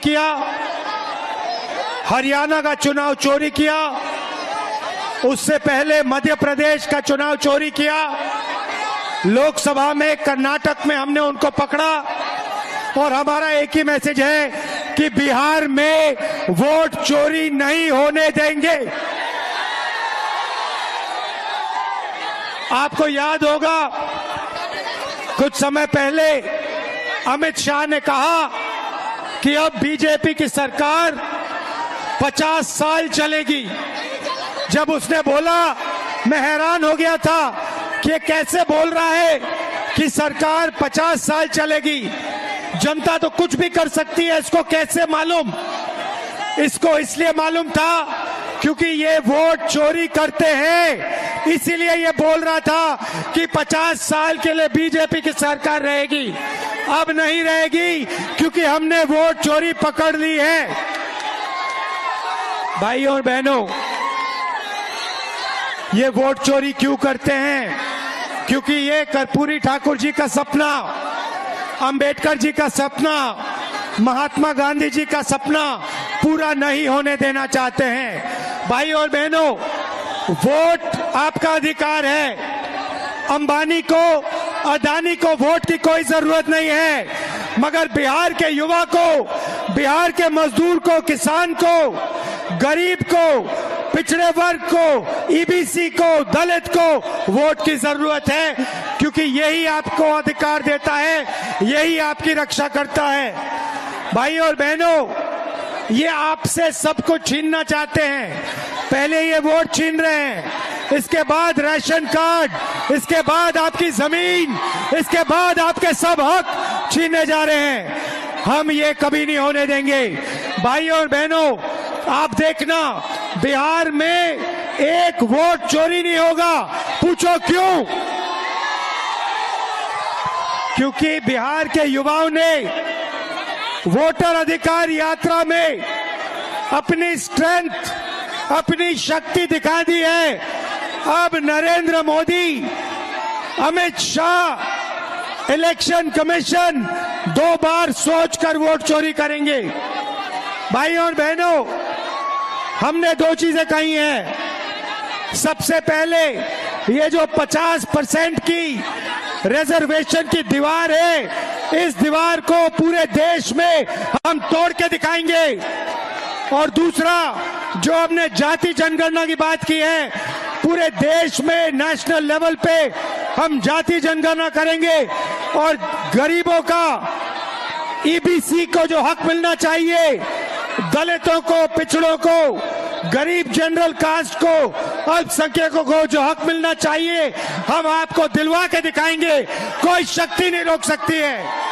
किया, हरियाणा का चुनाव चोरी किया, उससे पहले मध्य प्रदेश का चुनाव चोरी किया, लोकसभा में कर्नाटक में हमने उनको पकड़ा। और हमारा एक ही मैसेज है कि बिहार में वोट चोरी नहीं होने देंगे। आपको याद होगा कुछ समय पहले अमित शाह ने कहा कि अब बीजेपी की सरकार 50 साल चलेगी। जब उसने बोला, मैं हैरान हो गया था कि ये कैसे बोल रहा है कि सरकार 50 साल चलेगी। जनता तो कुछ भी कर सकती है, इसको कैसे मालूम? इसको इसलिए मालूम था क्योंकि ये वोट चोरी करते हैं, इसीलिए ये बोल रहा था कि 50 साल के लिए बीजेपी की सरकार रहेगी। अब नहीं रहेगी क्योंकि हमने वोट चोरी पकड़ ली है। भाइयों और बहनों, ये वोट चोरी क्यों करते हैं? क्योंकि ये कर्पूरी ठाकुर जी का सपना, अंबेडकर जी का सपना, महात्मा गांधी जी का सपना पूरा नहीं होने देना चाहते हैं। भाइयों और बहनों, वोट आपका अधिकार है। अंबानी को, अदानी को वोट की कोई जरूरत नहीं है, मगर बिहार के युवा को, बिहार के मजदूर को, किसान को, गरीब को, पिछड़े वर्ग को, ईबीसी को, दलित को वोट की जरूरत है, क्योंकि यही आपको अधिकार देता है, यही आपकी रक्षा करता है। भाइयों और बहनों, ये आपसे सब कुछ छीनना चाहते हैं। पहले ये वोट छीन रहे हैं, इसके बाद राशन कार्ड, इसके बाद आपकी जमीन, इसके बाद आपके सब हक छीनने जा रहे हैं। हम ये कभी नहीं होने देंगे। भाइयों और बहनों, आप देखना, बिहार में एक वोट चोरी नहीं होगा। पूछो क्यों? क्योंकि बिहार के युवाओं ने वोटर अधिकार यात्रा में अपनी स्ट्रेंथ, अपनी शक्ति दिखा दी है। अब नरेंद्र मोदी, अमित शाह, इलेक्शन कमीशन 2 बार सोचकर वोट चोरी करेंगे। भाइयों और बहनों, हमने 2 चीजें कही हैं। सबसे पहले, ये जो 50% की रिजर्वेशन की दीवार है, इस दीवार को पूरे देश में हम तोड़ के दिखाएंगे। और दूसरा, जो हमने जाति जनगणना की बात की है, पूरे देश में नेशनल लेवल पे हम जाति जनगणना करेंगे और गरीबों का, ईबीसी को जो हक मिलना चाहिए, दलितों को, पिछड़ों को, गरीब जनरल कास्ट को, अल्पसंख्यकों को जो हक मिलना चाहिए, हम आपको दिलवा के दिखाएंगे। कोई शक्ति नहीं रोक सकती है।